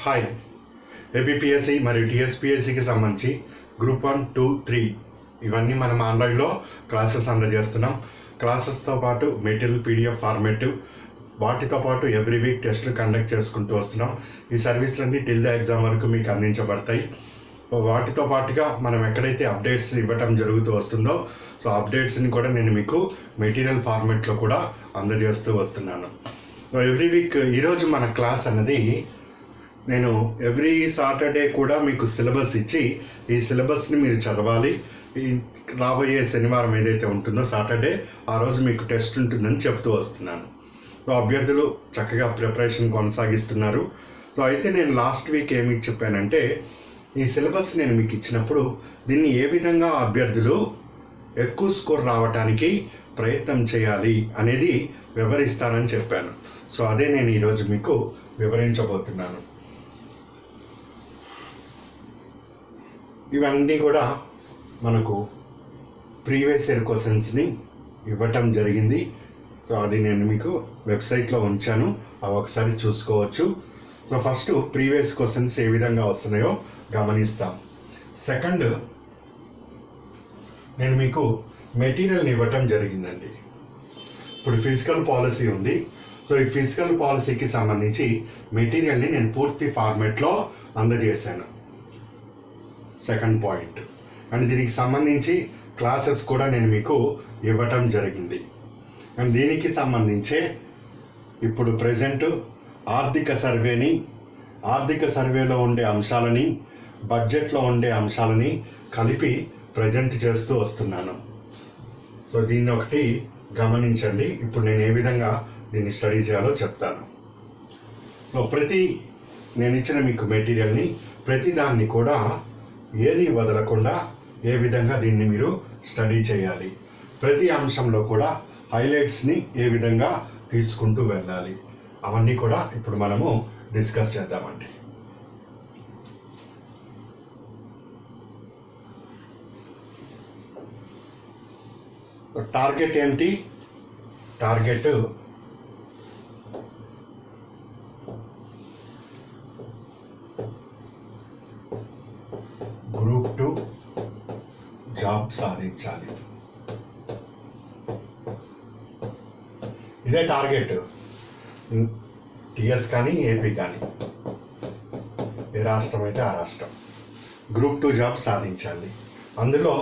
Hi, APPSC మరియు టీఎస్పీఎస్సీకి సంబంధించి group 1, 2, 3 ఇవన్నీ మనం ఆన్లైన్లో క్లాసెస్ అందజేస్తున్నాం. క్లాసెస్తో పాటు మెటీరియల్ పీడిఎఫ్ ఫార్మేట్, వాటితో పాటు ఎవ్రీ వీక్ టెస్టులు కండక్ట్ చేసుకుంటూ వస్తున్నాం. ఈ సర్వీసులన్నీ టిల్ ద ఎగ్జామ్ వరకు మీకు అందించబడతాయి. వాటితో పాటుగా మనం ఎక్కడైతే అప్డేట్స్ ఇవ్వటం జరుగుతూ వస్తుందో సో అప్డేట్స్ని కూడా నేను మీకు మెటీరియల్ ఫార్మేట్లో కూడా అందజేస్తూ వస్తున్నాను. ఎవ్రీ వీక్ ఈరోజు మన క్లాస్ అన్నది నేను ఎవ్రీ సాటర్డే కూడా మీకు సిలబస్ ఇచ్చి ఈ సిలబస్ని మీరు చదవాలి. ఈ రాబోయే శనివారం ఏదైతే ఉంటుందో సాటర్డే ఆ రోజు మీకు టెస్ట్ ఉంటుందని చెప్తూ వస్తున్నాను. సో అభ్యర్థులు చక్కగా ప్రిపరేషన్ కొనసాగిస్తున్నారు. సో అయితే నేను లాస్ట్ వీక్ ఏమి చెప్పానంటే ఈ సిలబస్ నేను మీకు ఇచ్చినప్పుడు దీన్ని ఏ విధంగా అభ్యర్థులు ఎక్కువ స్కోర్ రావడానికి ప్రయత్నం చేయాలి అనేది వివరిస్తానని చెప్పాను. సో అదే నేను ఈరోజు మీకు వివరించబోతున్నాను. ఇవన్నీ కూడా మనకు ప్రీవియస్ ఇయర్ క్వశ్చన్స్ని ఇవ్వటం జరిగింది. సో అది నేను మీకు వెబ్సైట్లో ఉంచాను, అవి ఒకసారి చూసుకోవచ్చు. సో ఫస్ట్ ప్రీవియస్ క్వశ్చన్స్ ఏ విధంగా వస్తున్నాయో గమనిస్తాం. సెకండ్, నేను మీకు మెటీరియల్ని ఇవ్వటం జరిగిందండి. ఇప్పుడు ఫిజికల్ పాలసీ ఉంది. సో ఈ ఫిజికల్ పాలసీకి సంబంధించి మెటీరియల్ని నేను పూర్తి ఫార్మేట్లో అందజేశాను. సెకండ్ పాయింట్, అండ్ దీనికి సంబంధించి క్లాసెస్ కూడా నేను మీకు ఇవ్వటం జరిగింది. అండ్ దీనికి సంబంధించే ఇప్పుడు ప్రజెంట్ ఆర్థిక సర్వేలో ఉండే అంశాలని, బడ్జెట్లో ఉండే అంశాలని కలిపి ప్రజెంట్ చేస్తూ వస్తున్నాను. సో దీన్ని ఒకటి గమనించండి. ఇప్పుడు నేను ఏ విధంగా దీన్ని స్టడీ చేయాలో చెప్తాను. సో నేను ఇచ్చిన మీకు మెటీరియల్ని ప్రతి దాన్ని కూడా ఏది వదలకుండా ఏ విధంగా దీన్ని మీరు స్టడీ చేయాలి, ప్రతి అంశంలో కూడా హైలైట్స్ని ఏ విధంగా తీసుకుంటూ వెళ్ళాలి, అవన్నీ కూడా ఇప్పుడు మనము డిస్కస్ చేద్దామండి. టార్గెట్ ఏంటి? టార్గెట్ గ్రూప్ 2 జాబ్ సాధించాలి. ఇదే టార్గెట్ టిఎస్ కానీ ఏపీ కానీ, ఏ రాష్ట్రం అయితే ఆ రాష్ట్రం గ్రూప్ 2 జాబ్ సాధించాలి. అందులో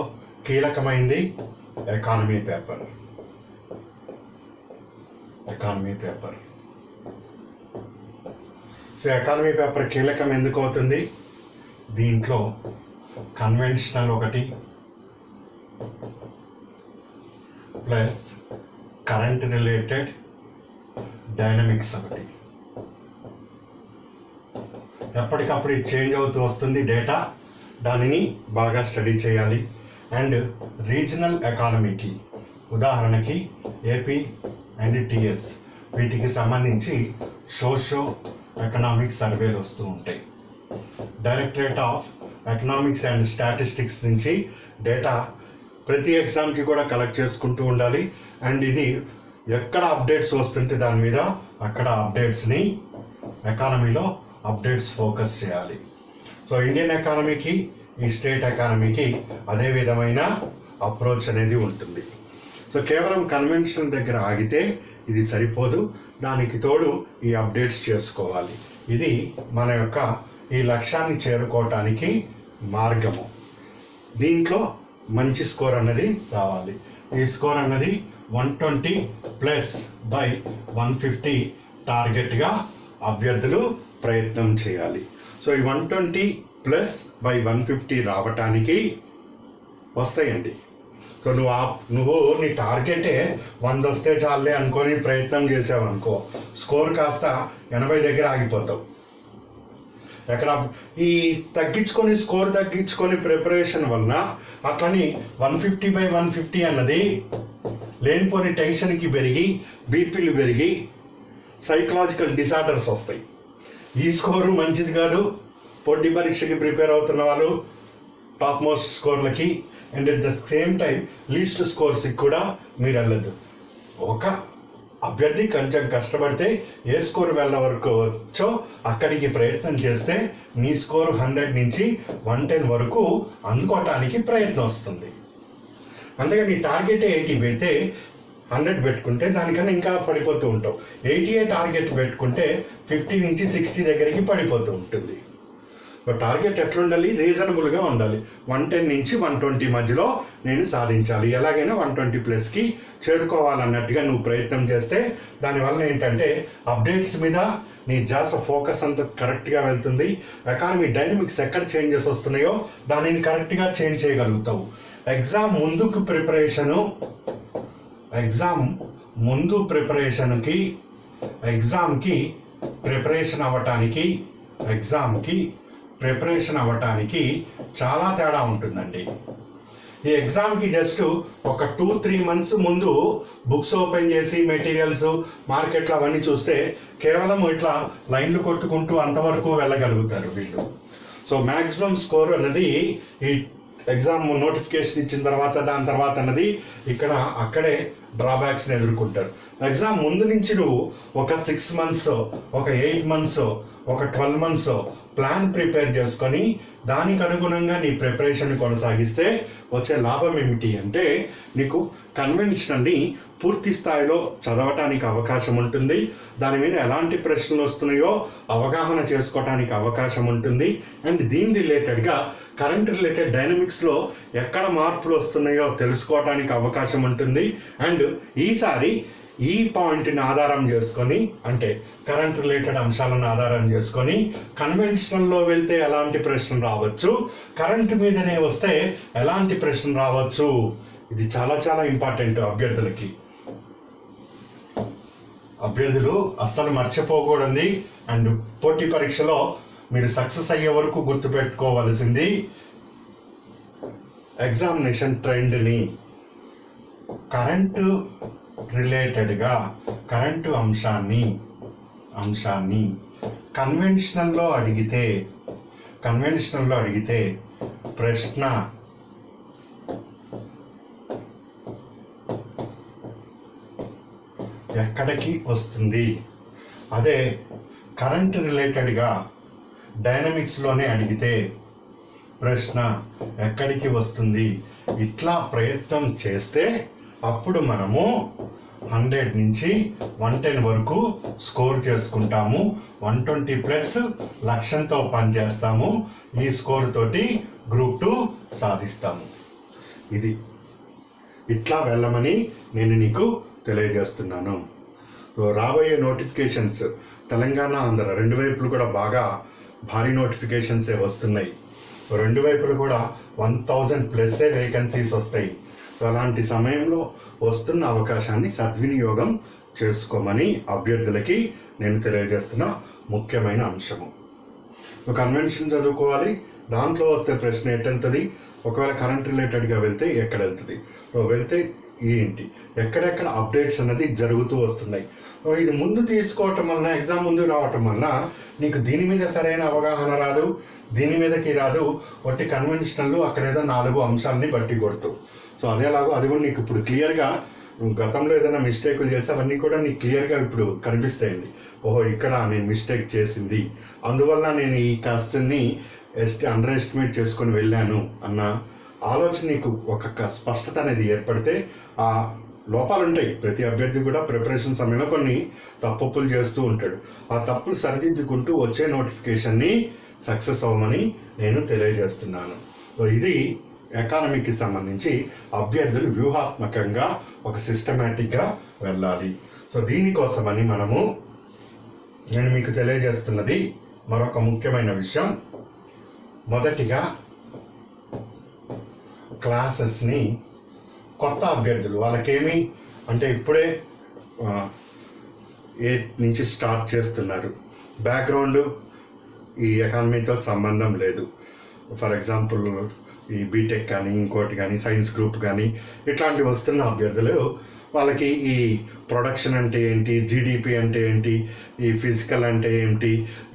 కీలకమైంది economy paper. So economy paper కీలకం ఎందుకు అవుతుంది? దీంట్లో కన్వెన్షనల్ ఒకటి ప్లస్ కరెంట్ రిలేటెడ్ డైనమిక్స్ ఒకటి. ఎప్పటికప్పుడు ఇది చేంజ్ అవుతూ వస్తుంది డేటా, దానిని బాగా స్టడీ చేయాలి. అండ్ రీజనల్ ఎకానమీకి ఉదాహరణకి ఏపీ అండ్ టిఎస్, వీటికి సంబంధించి సోషో ఎకనామిక్ సర్వేలు వస్తూ ఉంటాయి. Directorate of economics and statistics నుంచి డేటా ప్రతి ఎగ్జామ్కి కూడా కలెక్ట్ చేసుకుంటూ ఉండాలి. అండ్ ఇది ఎక్కడ అప్డేట్స్ వస్తుంటే దాని మీద అక్కడ అప్డేట్స్ని ఎకానమీలో అప్డేట్స్ ఫోకస్ చేయాలి. సో ఇండియన్ ఎకానమీకి ఈ స్టేట్ ఎకానమీకి అదే విధమైన అప్రోచ్ అనేది ఉంటుంది. సో కేవలం కన్వెన్షన్ దగ్గర ఆగితే ఇది సరిపోదు, దానికి తోడు ఈ అప్డేట్స్ చేసుకోవాలి. ఇది మన యొక్క ఈ లక్ష్యాన్ని చేరుకోవటానికి మార్గము. దీంట్లో మంచి స్కోర్ అన్నది రావాలి. ఈ స్కోర్ అన్నది 120+/150 టార్గెట్గా అభ్యర్థులు ప్రయత్నం చేయాలి. సో ఈ 120+/150 రావటానికి వస్తాయండి. సో నువ్వు నీ టార్గెటే 100 వస్తే చాలే అనుకొని ప్రయత్నం చేసావు అనుకో, స్కోర్ కాస్త 80 దగ్గర ఆగిపోతావు. ఎక్కడ ఈ స్కోర్ తగ్గించుకొని ప్రిపరేషన్ వలన అట్లని 150/150 అన్నది లేనిపోని టెన్షన్కి పెరిగి బీపీలు పెరిగి సైకలాజికల్ డిసార్డర్స్ వస్తాయి. ఈ స్కోరు మంచిది కాదు. పోటీ పరీక్షకి ప్రిపేర్ అవుతున్న వాళ్ళు టాప్ మోస్ట్ స్కోర్లకి and at the same time least స్కోర్స్కి కూడా మీరు వెళ్ళదు. ఒక అభ్యర్థి కొంచెం కష్టపడితే ఏ స్కోర్ వరకు వచ్చో అక్కడికి ప్రయత్నం చేస్తే నీ స్కోర్ 100 నుంచి 110 వరకు అందుకోవటానికి ప్రయత్నం వస్తుంది. అందుకని నీ టార్గెట్ 80 పెడితే 100 పెట్టుకుంటే దానికన్నా ఇంకా పడిపోతూ ఉంటావు. 88 టార్గెట్ పెట్టుకుంటే 50 నుంచి 60 దగ్గరికి పడిపోతూ ఉంటుంది. టార్గెట్ ఎట్లా ఉండాలి? రీజనబుల్గా ఉండాలి. 110 నుంచి 120 మధ్యలో నేను సాధించాలి, ఎలాగైనా 120+కి చేరుకోవాలన్నట్టుగా నువ్వు ప్రయత్నం చేస్తే దానివల్ల ఏంటంటే అప్డేట్స్ మీద నీ జాస్ ఫోకస్ అంతా కరెక్ట్గా వెళ్తుంది. ఎకానమీ డైనమిక్స్ ఎక్కడ చేంజెస్ వస్తున్నాయో దానిని కరెక్ట్గా చేంజ్ చేయగలుగుతావు. ఎగ్జామ్ ముందు ప్రిపరేషన్కి ఎగ్జామ్కి ప్రిపరేషన్ అవ్వటానికి చాలా తేడా ఉంటుందండి. ఈ ఎగ్జామ్కి జస్ట్ ఒక 2-3 months ముందు బుక్స్ ఓపెన్ చేసి మెటీరియల్స్ మార్కెట్లో అవన్నీ చూస్తే కేవలం ఇట్లా లైన్లు కొట్టుకుంటూ అంతవరకు వెళ్ళగలుగుతారు వీళ్ళు. సో మ్యాక్సిమం స్కోర్ అన్నది ఈ ఎగ్జామ్ నోటిఫికేషన్ ఇచ్చిన తర్వాత దాని తర్వాత అన్నది అక్కడే డ్రాబ్యాక్స్ని ఎదుర్కొంటారు. ఎగ్జామ్ ముందు నుంచి నువ్వు ఒక 6 months, ఒక 8 months, ఒక 12 months ప్లాన్ ప్రిపేర్ చేసుకొని దానికి అనుగుణంగా నీ ప్రిపరేషన్ కొనసాగిస్తే వచ్చే లాభం ఏమిటి అంటే నీకు కన్వెన్షనల్ని పూర్తి స్థాయిలో చదవటానికి అవకాశం ఉంటుంది. దాని మీద ఎలాంటి ప్రశ్నలు వస్తున్నాయో అవగాహన చేసుకోవటానికి అవకాశం ఉంటుంది. అండ్ దీని రిలేటెడ్గా కరెంట్ రిలేటెడ్ డైనమిక్స్లో ఎక్కడ మార్పులు వస్తున్నాయో తెలుసుకోవటానికి అవకాశం ఉంటుంది. అండ్ ఈసారి ఈ పాయింట్ని ఆధారం చేసుకొని, అంటే కరెంట్ రిలేటెడ్ అంశాలను ఆధారం చేసుకొని కన్వెన్షనల్లో వెళ్తే ఎలాంటి ప్రశ్న రావచ్చు, కరెంట్ మీదనే వస్తే ఎలాంటి ప్రశ్న రావచ్చు, ఇది చాలా చాలా ఇంపార్టెంట్ అభ్యర్థులకి. అభ్యర్థులు అస్సలు మర్చిపోకూడదు. అండ్ పోటీ పరీక్షలో మీరు సక్సెస్ అయ్యే వరకు గుర్తుపెట్టుకోవాల్సింది ఎగ్జామినేషన్ ట్రెండ్ని, కరెంటు రిలేటెడ్గా కరెంటు అంశాన్ని కన్వెన్షనల్లో అడిగితే ప్రశ్న ఎక్కడికి వస్తుంది, అదే కరెంట్ రిలేటెడ్గా డైనమిక్స్లోనే అడిగితే ప్రశ్న ఎక్కడికి వస్తుంది. ఇట్లా ప్రయత్నం చేస్తే అప్పుడు మనము 100 నుంచి 110 వరకు స్కోర్ చేసుకుంటాము. 120+ లక్ష్యంతో పనిచేస్తాము. ఈ స్కోర్ తోటి Group 2 సాధిస్తాము. ఇది ఇట్లా వెళ్ళమని నేను నీకు తెలియజేస్తున్నాను. రాబోయే నోటిఫికేషన్స్ తెలంగాణ, ఆంధ్ర రెండు వైపులు కూడా బాగా భారీ నోటిఫికేషన్సే వస్తున్నాయి. రెండు వైపులు కూడా 1000+ వేకెన్సీస్ వస్తాయి. సో అలాంటి సమయంలో వస్తున్న అవకాశాన్ని సద్వినియోగం చేసుకోమని అభ్యర్థులకి నేను తెలియజేస్తున్న ముఖ్యమైన అంశము. కన్వెన్షన్ చదువుకోవాలి, దాంట్లో వస్తే ప్రశ్న ఎట్టెళ్తుంది, ఒకవేళ కరెంట్ రిలేటెడ్గా వెళ్తే ఎక్కడ వెళ్తుంది, వెళ్తే ఏంటి, ఎక్కడెక్కడ అప్డేట్స్ అన్నది జరుగుతూ వస్తున్నాయి. ఇది ముందు తీసుకోవటం వలన, ఎగ్జామ్ ముందు రావటం వలన నీకు దీని మీద సరైన అవగాహన రాదు, దీని మీదకి రాదు. ఒకటి కన్వెన్షనల్ అక్కడేదో 4 అంశాలని బట్టి కొడుతూ. సో అదేలాగో అది కూడా నీకు ఇప్పుడు క్లియర్గా, గతంలో ఏదైనా మిస్టేకులు చేస్తే అవన్నీ కూడా నీకు క్లియర్గా ఇప్పుడు కనిపిస్తాయండి. ఓహో, ఇక్కడ నేను మిస్టేక్ చేసింది, అందువల్ల నేను ఈ క్వశ్చన్ని అండర్ ఎస్టిమేట్ చేసుకొని వెళ్ళాను అన్న ఆలోచన నీకు ఒక స్పష్టత అనేది ఏర్పడితే, ఆ లోపాలు ఉంటాయి. ప్రతి అభ్యర్థి కూడా ప్రిపరేషన్ సమయంలో కొన్ని తప్పులు చేస్తూ ఉంటాడు. ఆ తప్పులు సరిదిద్దుకుంటూ వచ్చే నోటిఫికేషన్ని సక్సెస్ అవ్వమని నేను తెలియజేస్తున్నాను. ఇది ఎకానమీకి సంబంధించి అభ్యర్థులు వ్యూహాత్మకంగా ఒక సిస్టమేటిక్గా వెళ్ళాలి. సో దీనికోసమని నేను మీకు తెలియజేస్తున్నది మరొక ముఖ్యమైన విషయం. మొదటిగా క్లాసెస్ని కొత్త అభ్యర్థులు వాళ్ళకేమి అంటే ఇప్పుడే 8 నుంచి స్టార్ట్ చేస్తున్నారు, బ్యాక్గ్రౌండ్ ఈ ఎకానమీతో సంబంధం లేదు. ఫర్ ఎగ్జాంపుల్ ఈ బీటెక్ కానీ ఇంకోటి కానీ సైన్స్ గ్రూప్ కానీ ఇట్లాంటివి వస్తున్న అభ్యర్థులు వాళ్ళకి ఈ ప్రొడక్షన్ అంటే ఏంటి, జీడిపి అంటే ఏంటి, ఈ ఫిజికల్ అంటే ఏంటి,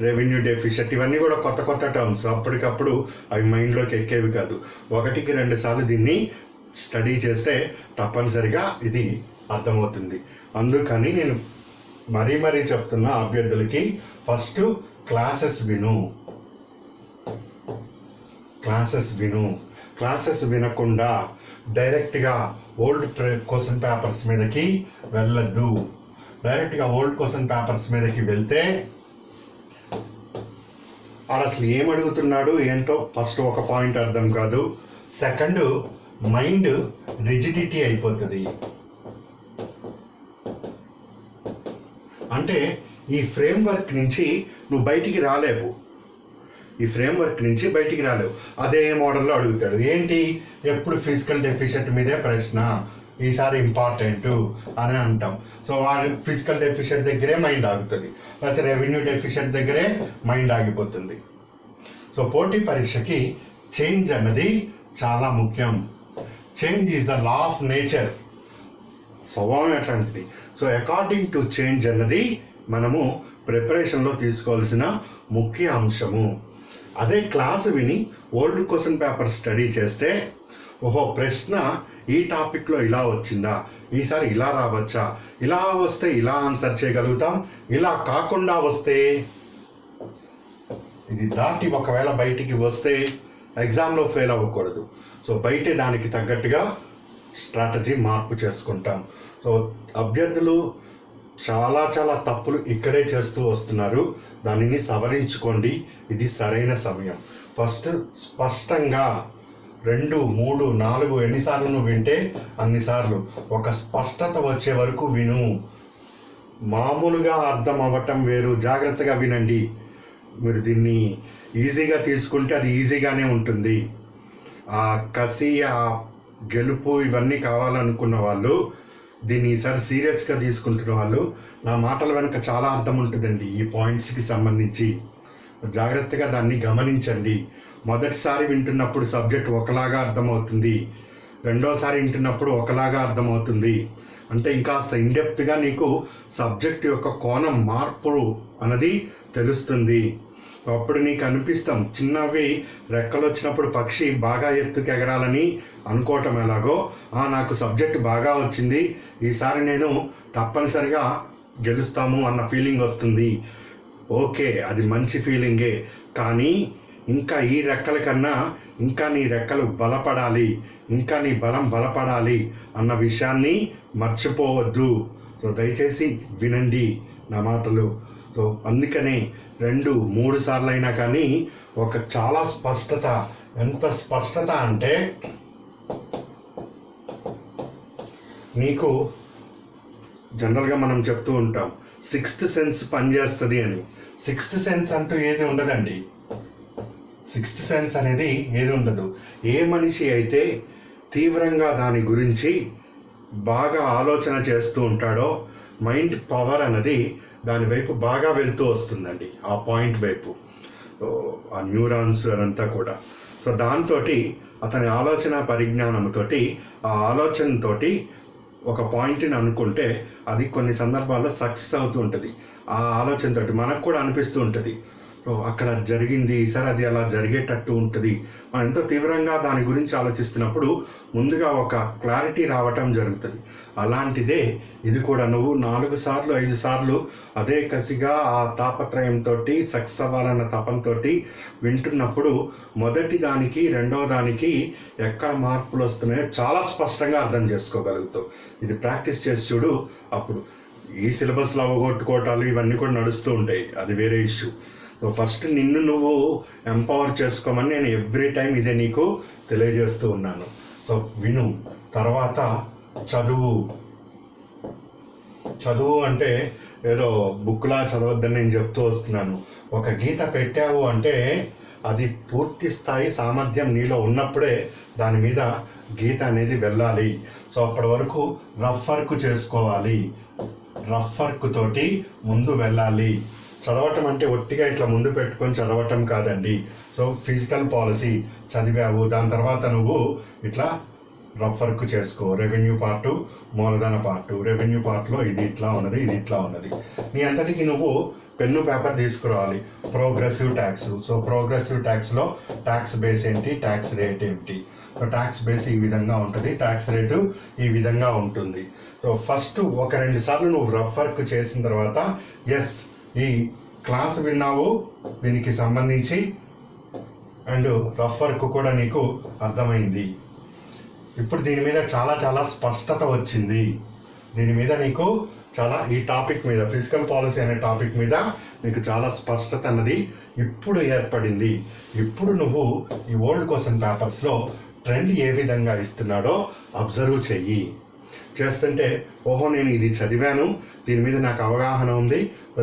రెవెన్యూ డెఫిషిట్, ఇవన్నీ కూడా కొత్త టర్మ్స్. అప్పటికప్పుడు అవి మైండ్లోకి ఎక్కేవి కాదు. 1-2 సార్లు దీన్ని స్టడీ చేస్తే తప్పనిసరిగా ఇది అర్థమవుతుంది. అందుకని నేను మరీ చెప్తున్నా అభ్యర్థులకి, ఫస్ట్ క్లాసెస్ వినకుండా డైరెక్ట్గా ఓల్డ్ క్వశ్చన్ పేపర్స్ మీదకి వెళ్ళద్దు. డైరెక్ట్గా ఓల్డ్ క్వశ్చన్ పేపర్స్ మీదకి వెళ్తే ఆడ అసలు ఏం అడుగుతున్నాడు ఏంటో ఫస్ట్ ఒక పాయింట్ అర్థం కాదు. సెకండ్, మైండ్ రిజిడిటీ అయిపోతుంది. అంటే ఈ ఫ్రేమ్వర్క్ నుంచి నువ్వు బయటికి రాలేవు. అదే మోడల్లో అడుగుతాడు. ఏంటి, ఎప్పుడు ఫిజికల్ డెఫిషియెంట్ మీదే ప్రశ్న, ఈసారి ఇంపార్టెంట్ అని అంటాం. సో వాడు ఫిజికల్ డెఫిషియెంట్ దగ్గరే మైండ్ ఆగుతుంది, లేకపోతే రెవెన్యూ డెఫిషియెంట్ దగ్గరే మైండ్ ఆగిపోతుంది. సో పోటీ పరీక్షకి చేంజ్ అన్నది చాలా ముఖ్యం. Change is the law of nature. స్వభావం ఎట్లాంటిది. సో అకార్డింగ్ టు చేంజ్ అన్నది మనము ప్రిపరేషన్లో తీసుకోవాల్సిన ముఖ్య అంశము. అదే క్లాసు విని ఓల్డ్ క్వశ్చన్ పేపర్ స్టడీ చేస్తే, ఓహో ప్రశ్న ఈ టాపిక్లో ఇలా వచ్చిందా, ఈసారి ఇలా రావచ్చా, ఇలా వస్తే ఇలా ఆన్సర్ చేయగలుగుతాం, ఇలా కాకుండా వస్తే ఇది దాటి ఒకవేళ బయటికి వస్తే ఎగ్జామ్లో ఫెయిల్ అవ్వకూడదు. సో బయటే దానికి తగ్గట్టుగా స్ట్రాటజీ మార్పు చేసుకుంటాం. సో అభ్యర్థులు చాలా తప్పులు ఇక్కడే చేస్తూ వస్తున్నారు. దానిని సవరించుకోండి. ఇది సరైన సమయం. ఫస్ట్ స్పష్టంగా 2, 3, 4 ఎన్నిసార్లు నువ్వు వింటే అన్నిసార్లు ఒక స్పష్టత వచ్చే వరకు విను. మామూలుగా అర్థం అవ్వటం వేరు. జాగ్రత్తగా వినండి. మీరు దీన్ని ఈజీగా తీసుకుంటే అది ఈజీగానే ఉంటుంది. ఆ కసి, ఆ గెలుపు ఇవన్నీ కావాలనుకున్న వాళ్ళు, దీన్ని ఈసారి సీరియస్గా తీసుకుంటున్న వాళ్ళు, నా మాటల వెనుక చాలా అర్థం ఉంటుందండి ఈ పాయింట్స్కి సంబంధించి. జాగ్రత్తగా దాన్ని గమనించండి. మొదటిసారి వింటున్నప్పుడు సబ్జెక్ట్ ఒకలాగా అర్థమవుతుంది, రెండోసారి వింటున్నప్పుడు ఒకలాగా అర్థమవుతుంది. అంటే ఇంకాస్త ఇన్డెప్త్గా నీకు సబ్జెక్ట్ యొక్క కోణం మార్పు అన్నది తెలుస్తుంది. అప్పుడు నీకు అనిపిస్తాం, చిన్నవి రెక్కలు వచ్చినప్పుడు పక్షి బాగా ఎత్తుకు ఎగరాలని అనుకోవటం ఎలాగో, నాకు సబ్జెక్ట్ బాగా వచ్చింది, ఈసారి నేను తప్పనిసరిగా గెలుస్తాము అన్న ఫీలింగ్ వస్తుంది. ఓకే, అది మంచి ఫీలింగే. కానీ ఇంకా ఈ రెక్కల కన్నా ఇంకా నీ రెక్కలు బలపడాలి, ఇంకా నీ బలం బలపడాలి అన్న విషయాన్ని మర్చిపోవద్దు. సో దయచేసి వినండి నా మాటలు. సో అందుకనే 2, 3 సార్లు అయినా కానీ ఒక చాలా స్పష్టత. ఎంత స్పష్టత అంటే నీకు జనరల్గా మనం చెప్తూ ఉంటాం 6th సెన్స్ పనిచేస్తుంది అని. 6th సెన్స్ అంటూ ఏది ఉండదండి. 6th సెన్స్ అనేది ఏది ఉండదు. ఏ మనిషి అయితే తీవ్రంగా దాని గురించి బాగా ఆలోచన చేస్తూ ఉంటాడో మైండ్ పవర్ అన్నది దాని వైపు బాగా వెళ్తూ వస్తుందండి, ఆ పాయింట్ వైపు, ఆ న్యూరాన్స్ అదంతా కూడా. సో దాంతో అతని ఆలోచన పరిజ్ఞానంతో, ఆ ఆలోచనతో ఒక పాయింట్ని అనుకుంటే అది కొన్ని సందర్భాల్లో సక్సెస్ అవుతూ ఉంటుంది. ఆ ఆలోచనతో మనకు కూడా అనిపిస్తూ ఉంటుంది, అక్కడ జరిగింది, ఈసారి అది అలా జరిగేటట్టు ఉంటుంది. మనం ఎంతో తీవ్రంగా దాని గురించి ఆలోచిస్తున్నప్పుడు ముందుగా ఒక క్లారిటీ రావటం జరుగుతుంది. అలాంటిదే ఇది కూడా. నువ్వు 4 సార్లు 5 సార్లు అదే కసిగా ఆ తాపత్రయంతో సక్సెస్ అవ్వాలన్న తపంతో వింటున్నప్పుడు మొదటి దానికి రెండవ దానికి ఎక్కడ మార్పులు వస్తున్నాయో చాలా స్పష్టంగా అర్థం చేసుకోగలుగుతావు. ఇది ప్రాక్టీస్ చేసి చూడు. అప్పుడు ఈ సిలబస్లో అవగొట్టుకోవటాలు ఇవన్నీ కూడా నడుస్తూ ఉంటాయి, అది వేరే ఇష్యూ. సో ఫస్ట్ నిన్ను నువ్వు ఎంపవర్ చేసుకోమని నేను ఎవ్రీ టైం ఇదే నీకు తెలియజేస్తూ ఉన్నాను. సో విను. తర్వాత చదువు అంటే ఏదో బుక్లా చదవద్దని నేను చెప్తూ వస్తున్నాను. ఒక గీత పెట్టావు అంటే అది పూర్తి స్థాయి సామర్థ్యం నీలో ఉన్నప్పుడే దాని మీద గీత అనేది వెళ్ళాలి. సో అప్పటి వరకు రఫ్ వర్క్ చేసుకోవాలి, రఫ్ వర్క్ తోటి ముందు వెళ్ళాలి. చదవటం అంటే ఒట్టిగా ఇట్లా ముందు పెట్టుకొని చదవటం కాదండి. సో ఫిజికల్ పాలసీ చదివావు, దాని తర్వాత నువ్వు ఇట్లా రఫ్ వర్క్ చేసుకో. రెవెన్యూ పార్టు, మూలధన పార్టు. రెవెన్యూ పార్ట్లో ఇది ఇట్లా ఉన్నది, ఇది ఇట్లా ఉన్నది. నీ అంతటికి నువ్వు పెన్ను పేపర్ తీసుకురావాలి. Progressive tax. సో ప్రోగ్రెసివ్ ట్యాక్స్లో ట్యాక్స్ బేస్ ఏంటి, ట్యాక్స్ రేట్ ఏంటి. సో ట్యాక్స్ బేస్ ఈ విధంగా ఉంటుంది, ట్యాక్స్ రేటు ఈ విధంగా ఉంటుంది. సో ఫస్ట్ ఒక 2 సార్లు నువ్వు రఫ్ వర్క్ చేసిన తర్వాత ఎస్ ఈ క్లాస్ విన్నావు దీనికి సంబంధించి అండ్ రఫ్ వర్క్ కూడా నీకు అర్థమైంది. ఇప్పుడు దీని మీద చాలా చాలా స్పష్టత వచ్చింది. దీని మీద నీకు చాలా ఈ టాపిక్ మీద ఫిజికల్ పాలసీ అనే టాపిక్ మీద నీకు చాలా స్పష్టత అన్నది ఇప్పుడు ఏర్పడింది. ఇప్పుడు నువ్వు ఈ ఓల్డ్ క్వశ్చన్ పేపర్స్లో ట్రెండ్ ఏ విధంగా ఇస్తున్నాడో అబ్జర్వ్ చెయ్యి. చేస్తుంటే ఓహో నేను ఇది చదివాను, దీని మీద నాకు అవగాహన ఉంది,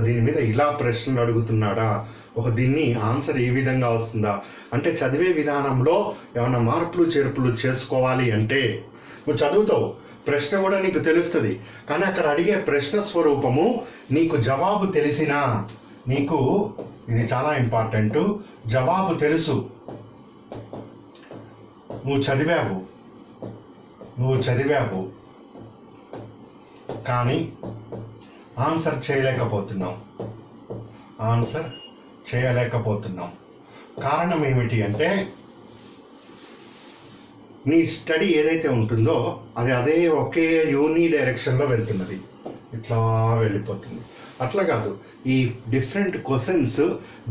దీని మీద ఇలా ప్రశ్నలు అడుగుతున్నాడా, ఓహో దీన్ని ఆన్సర్ ఈ విధంగా వస్తుందా అంటే చదివే విధానంలో ఏమైనా మార్పులు చేర్పులు చేసుకోవాలి అంటే నువ్వు చదువుతావు, ప్రశ్న కూడా నీకు తెలుస్తుంది. కానీ అక్కడ అడిగే ప్రశ్న స్వరూపము నీకు జవాబు తెలిసినా, నీకు ఇది చాలా ఇంపార్టెంట్, జవాబు తెలుసు, నువ్వు చదివావు కానీ ఆన్సర్ చేయలేకపోతున్నావు. కారణం ఏమిటి అంటే నీ స్టడీ ఏదైతే ఉంటుందో అదే ఒకే యూని డైరెక్షన్లో వెళ్తున్నది, ఇట్లా వెళ్ళిపోతుంది. అట్లా కాదు, ఈ డిఫరెంట్ క్వశ్చన్స్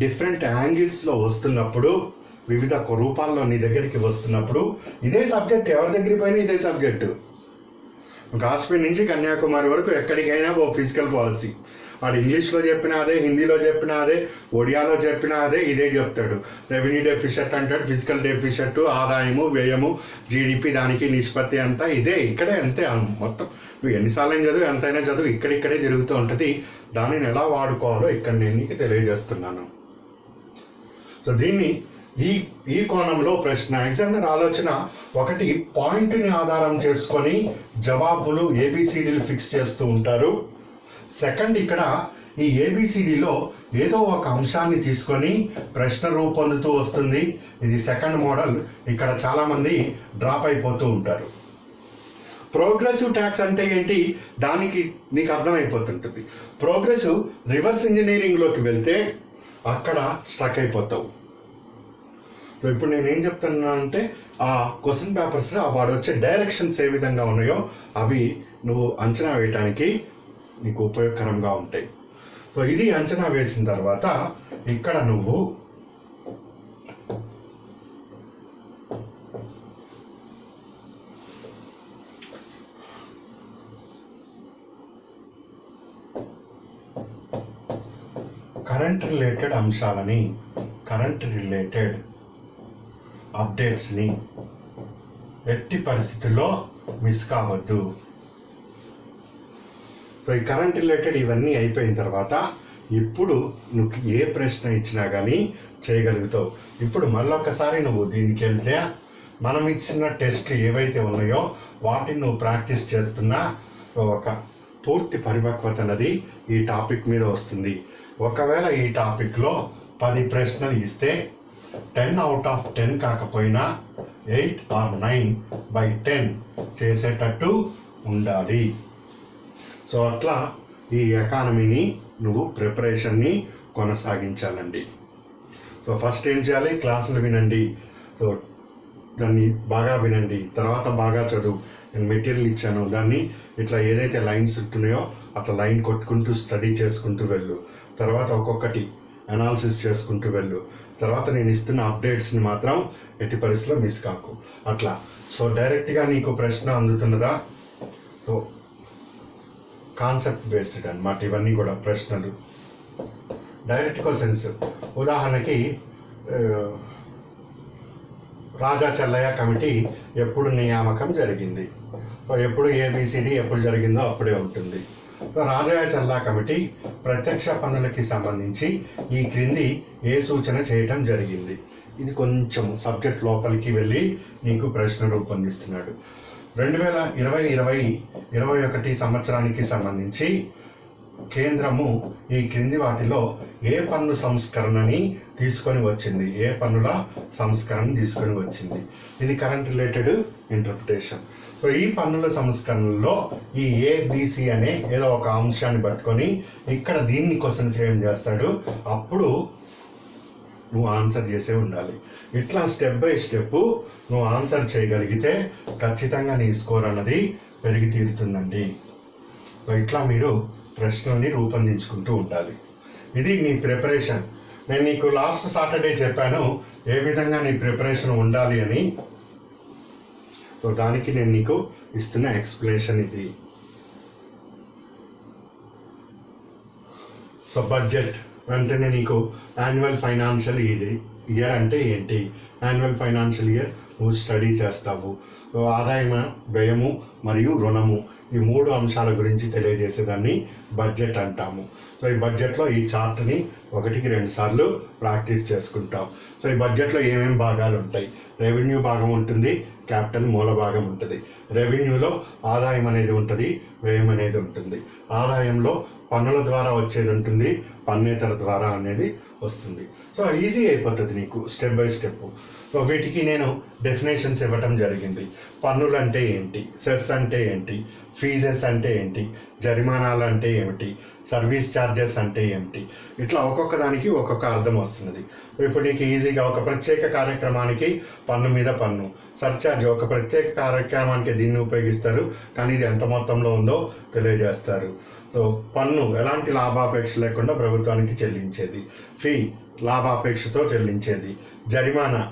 డిఫరెంట్ యాంగిల్స్లో వస్తున్నప్పుడు, వివిధ రూపాల్లో నీ దగ్గరికి వస్తున్నప్పుడు ఇదే సబ్జెక్ట్ ఎవరి దగ్గరికి పోయినా ఇదే సబ్జెక్టు. కాశ్మీర్ నుంచి కన్యాకుమారి వరకు ఎక్కడికైనా ఓ ఫిజికల్ పాలసీ, వాడు ఇంగ్లీష్లో చెప్పినా అదే, హిందీలో చెప్పినా అదే, ఒడియాలో చెప్పినా అదే, ఇదే చెప్తాడు. రెవెన్యూ డెఫిషిట్ అంటాడు, ఫిజికల్ డెఫిషిట్, ఆదాయము వ్యయము జీడిపి దానికి నిష్పత్తి అంతా ఇదే, ఇక్కడే అంతే మొత్తం. నువ్వు ఎన్నిసార్లు చదువు ఎంతైనా చదువు ఇక్కడిక్కడే తిరుగుతూ ఉంటుంది. దానిని ఎలా వాడుకోవాలో ఇక్కడ నేను నీకు తెలియజేస్తున్నాను. సో దీన్ని ఈ కోణంలో ప్రశ్న ఎగ్జామినర్ ఆలోచన ఒకటి పాయింట్ని ఆధారం చేసుకొని జవాబులు ఏబిసిడీలు ఫిక్స్ చేస్తూ ఉంటారు. సెకండ్ ఇక్కడ ఈ ఏబిసిడిలో ఏదో ఒక అంశాన్ని తీసుకొని ప్రశ్న రూపొందుతూ వస్తుంది. ఇది సెకండ్ మోడల్. ఇక్కడ చాలామంది డ్రాప్ అయిపోతూ ఉంటారు. ప్రోగ్రెసివ్ ట్యాక్స్ అంటే ఏంటి దానికి నీకు అర్థమైపోతుంటుంది. ప్రోగ్రెసివ్ రివర్స్ ఇంజనీరింగ్లోకి వెళ్తే అక్కడ స్ట్రక్ అయిపోతావు. సో ఇప్పుడు నేనేం చెప్తున్నా అంటే ఆ క్వశ్చన్ పేపర్స్లో వాడు వచ్చే డైరెక్షన్స్ ఏ విధంగా ఉన్నాయో అవి నువ్వు అంచనా వేయటానికి నీకు ఉపయోగకరంగా ఉంటాయి. సో ఇది అంచనా వేసిన తర్వాత ఇక్కడ నువ్వు కరెంట్ రిలేటెడ్ అప్డేట్స్ని ఎట్టి పరిస్థితుల్లో మిస్ కావద్దు. సో ఈ కరెంట్ రిలేటెడ్ ఇవన్నీ అయిపోయిన తర్వాత ఇప్పుడు నువ్వు ఏ ప్రశ్న ఇచ్చినా కానీ చేయగలుగుతావు. ఇప్పుడు మళ్ళొకసారి నువ్వు దీనికి వెళ్తే మనం ఇచ్చిన టెస్ట్ ఏవైతే ఉన్నాయో వాటిని నువ్వు ప్రాక్టీస్ చేస్తున్నా ఒక పూర్తి పరిపక్వత అన్నది ఈ టాపిక్ మీద వస్తుంది. ఒకవేళ ఈ టాపిక్లో 10 ప్రశ్నలు ఇస్తే 10 out of 10 కాకపోయినా 8 or 9/10 చేసేటట్టు ఉండాలి. సో అట్లా ఈ ఎకానమీని నువ్వు ప్రిపరేషన్ని కొనసాగించాలండి. సో ఫస్ట్ ఏం చేయాలి, క్లాసులు వినండి. సో దాన్ని బాగా వినండి, తర్వాత బాగా చదువు. నేను మెటీరియల్ ఇచ్చాను, దాన్ని ఇట్లా ఏదైతే లైన్స్ ఉంటున్నాయో అట్లా లైన్ కొట్టుకుంటూ స్టడీ చేసుకుంటూ వెళ్ళు. తర్వాత ఒక్కొక్కటి అనాలిసిస్ చేసుకుంటూ వెళ్ళు. తర్వాత నేను ఇస్తున్న అప్డేట్స్ని మాత్రం ఎట్టి పరిస్థితుల్లో మిస్ కాకు. అట్లా సో డైరెక్ట్గా నీకు ప్రశ్న అందుతున్నదా, సో కాన్సెప్ట్ బేస్డ్ అన్నమాట ఇవన్నీ కూడా ప్రశ్నలు. డైరెక్ట్ క్వశ్చన్స్ ఉదాహరణకి రాజా చెల్లయ్య కమిటీ ఎప్పుడు నియామకం జరిగింది, ఎప్పుడు ఏబిసిడి ఎప్పుడు జరిగిందో అప్పుడే ఉంటుంది. రాజా చెల్లా కమిటీ ప్రత్యక్ష పన్నులకి సంబంధించి ఈ క్రింది ఏ సూచన చేయటం జరిగింది. ఇది కొంచెం సబ్జెక్ట్ లోపలికి వెళ్ళి నీకు ప్రశ్న రూపొందిస్తున్నాడు. 2020-21 సంవత్సరానికి సంబంధించి కేంద్రము ఈ క్రింది వాటిలో ఏ పన్ను సంస్కరణని తీసుకొని వచ్చింది, ఏ పన్నుల సంస్కరణ తీసుకొని వచ్చింది? ఇది కరెంట్ రిలేటెడ్ ఇంటర్ప్రిటేషన్. సో ఈ పన్నుల సంస్కరణలో ఈ ఏబిసి అనే ఏదో ఒక అంశాన్ని పట్టుకొని ఇక్కడ దీన్ని క్వశ్చన్ ఫ్రేమ్ చేస్తాడు. అప్పుడు నువ్వు ఆన్సర్ చేసే ఉండాలి. ఇట్లా స్టెప్ బై స్టెప్ నువ్వు ఆన్సర్ చేయగలిగితే ఖచ్చితంగా నీ స్కోర్ అన్నది పెరిగి తీరుతుందండి. ఇట్లా మీరు ప్రశ్నల్ని రూపొందించుకుంటూ ఉండాలి. ఇది నీ ప్రిపరేషన్. నేను నీకు లాస్ట్ సాటర్డే చెప్పాను ఏ విధంగా నీ ప్రిపరేషన్ ఉండాలి అని. సో దానికి నేను నీకు ఇస్తున్న ఎక్స్ప్లెనేషన్ ఇది. సో బడ్జెట్ వెంటనే నీకు యాన్యువల్ ఫైనాన్షియల్ ఇయర్ అంటే ఏంటి, యాన్యువల్ ఫైనాన్షియల్ ఇయర్ నువ్వు స్టడీ చేస్తావు. ఆదాయం, వ్యయము మరియు రుణము ఈ 3 అంశాల గురించి తెలియజేసేదాన్ని బడ్జెట్ అంటాము. సో ఈ బడ్జెట్లో ఈ చార్ట్ని 1కి 2 సార్లు ప్రాక్టీస్ చేసుకుంటాం. సో ఈ బడ్జెట్లో ఏమేమి భాగాలు ఉంటాయి? రెవెన్యూ భాగం ఉంటుంది, క్యాపిటల్ మూల భాగం ఉంటుంది. రెవెన్యూలో ఆదాయం అనేది ఉంటుంది, వ్యయం అనేది ఉంటుంది. ఆదాయంలో పన్నుల ద్వారా వచ్చేది ఉంటుంది, పన్నేతర ద్వారా అనేది వస్తుంది. సో ఈజీ అయిపోతుంది నీకు స్టెప్ బై స్టెప్. సో వీటికి నేను డెఫినేషన్స్ ఇవ్వటం జరిగింది. పన్నులు అంటే ఏంటి, సెస్ అంటే ఏంటి, ఫీజెస్ అంటే ఏంటి, జరిమానాలు అంటే ఏమిటి, సర్వీస్ ఛార్జెస్ అంటే ఏమిటి, ఇట్లా ఒక్కొక్క దానికి ఒక్కొక్క అర్థం వస్తున్నది. ఇప్పుడు నీకు ఈజీగా ఒక ప్రత్యేక కార్యక్రమానికి పన్ను మీద పన్ను, సర్ఛార్జ్ ఒక ప్రత్యేక కార్యక్రమానికి దీన్ని ఉపయోగిస్తారు, కానీ ఇది ఎంత మొత్తంలో ఉందో తెలియజేస్తారు. సో పన్ను ఎలాంటి లాభాపేక్ష లేకుండా ప్రభుత్వానికి చెల్లించేది, ఫీ లాభాపేక్షతో చెల్లించేది, జరిమానా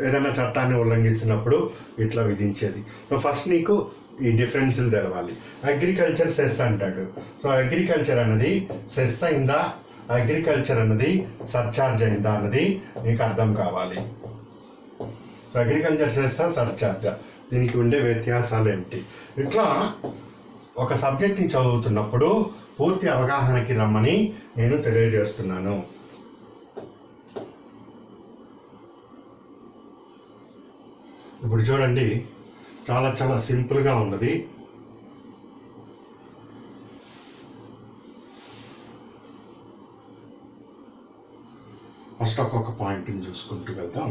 ఏదైనా చట్టాన్ని ఉల్లంఘిస్తున్నప్పుడు ఇట్లా విధించేది. సో ఫస్ట్ నీకు ఈ డిఫరెన్స్లు తెలవాలి. అగ్రికల్చర్ సెస్ అంటాడు. సో అగ్రికల్చర్ అన్నది సెస్ అయిందా, అగ్రికల్చర్ అన్నది సర్ఛార్జ్ అయిందా అన్నది నీకు అర్థం కావాలి. సో అగ్రికల్చర్ సెస్సా, సర్ఛార్జా, దీనికి ఉండే వ్యత్యాసాలు ఏమిటి? ఇట్లా ఒక సబ్జెక్ట్ని చదువుతున్నప్పుడు పూర్తి అవగాహనకి రమ్మని నేను తెలియజేస్తున్నాను. ఇప్పుడు చూడండి, చాలా చాలా సింపుల్గా ఉన్నది. ఫస్ట్ ఒక్కొక్క పాయింట్ని చూసుకుంటూ వెళ్దాం.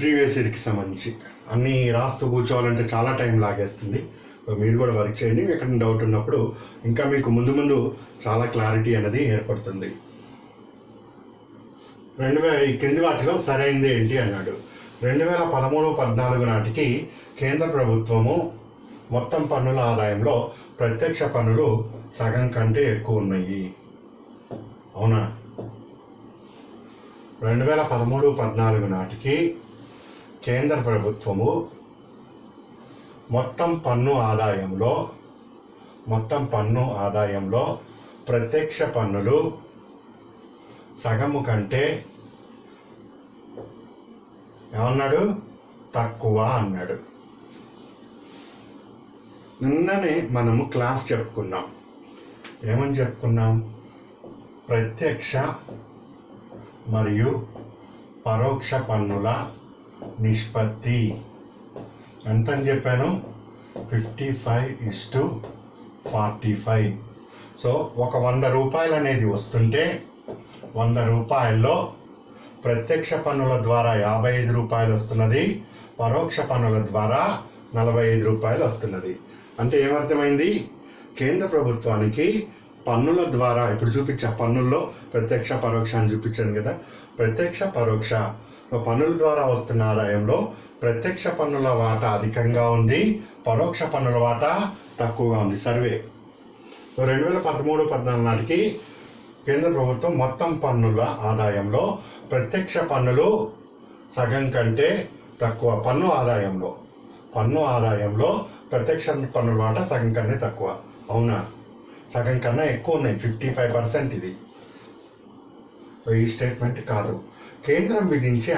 ప్రీవియస్ ఇయర్కి సంబంధించి అన్నీ రాస్తూ కూర్చోవాలంటే చాలా టైం లాగేస్తుంది. మీరు కూడా వర్క్ చేయండి. ఎక్కడ డౌట్ ఉన్నప్పుడు ఇంకా మీకు ముందు ముందు చాలా క్లారిటీ అనేది ఏర్పడుతుంది. ఈ క్రింది వాటిలో సరైనది ఏంటి అన్నాడు. 2013-14 నాటికి కేంద్ర ప్రభుత్వము మొత్తం పన్నుల ఆదాయంలో ప్రత్యక్ష పన్నులు సగం కంటే ఎక్కువ ఉన్నాయి. అవునా? 2013-14 నాటికి కేంద్ర ప్రభుత్వము మొత్తం పన్ను ఆదాయంలో ప్రత్యక్ష పన్నులు సగము కంటే ఏమన్నాడు? తక్కువ అన్నాడు. నిన్ననే మనము క్లాస్ చెప్పుకున్నాం. ఏమని చెప్పుకున్నాం? ప్రత్యక్ష మరియు పరోక్ష పన్నుల నిష్పత్తి ఎంతని చెప్పాను? 55:45. సో ఒక 100 రూపాయలు అనేది వస్తుంటే 100 రూపాయల్లో ప్రత్యక్ష పన్నుల ద్వారా 55 రూపాయలు వస్తున్నది, పరోక్ష పన్నుల ద్వారా 45 రూపాయలు వస్తున్నది. అంటే ఏమర్థమైంది? కేంద్ర ప్రభుత్వానికి పన్నుల ద్వారా, ఇప్పుడు చూపించా పన్నుల్లో ప్రత్యక్ష పరోక్ష అని చూపించాను కదా, ప్రత్యక్ష పరోక్ష పన్నుల ద్వారా వస్తున్న ఆదాయంలో ప్రత్యక్ష పన్నుల వాటా అధికంగా ఉంది, పరోక్ష పన్నుల వాటా తక్కువగా ఉంది. సర్వే 2013-14 నాటికి కేంద్ర ప్రభుత్వం మొత్తం పన్నుల ఆదాయంలో ప్రత్యక్ష పన్నులు సగం కంటే తక్కువ. పన్ను ఆదాయంలో ప్రత్యక్ష పన్నుల వాటా సగం కన్నా తక్కువ. అవునా? సగం కన్నా ఎక్కువ ఉన్నాయి, 55%. ఇది ఈ స్టేట్మెంట్ కాదు. కేంద్రం విధించే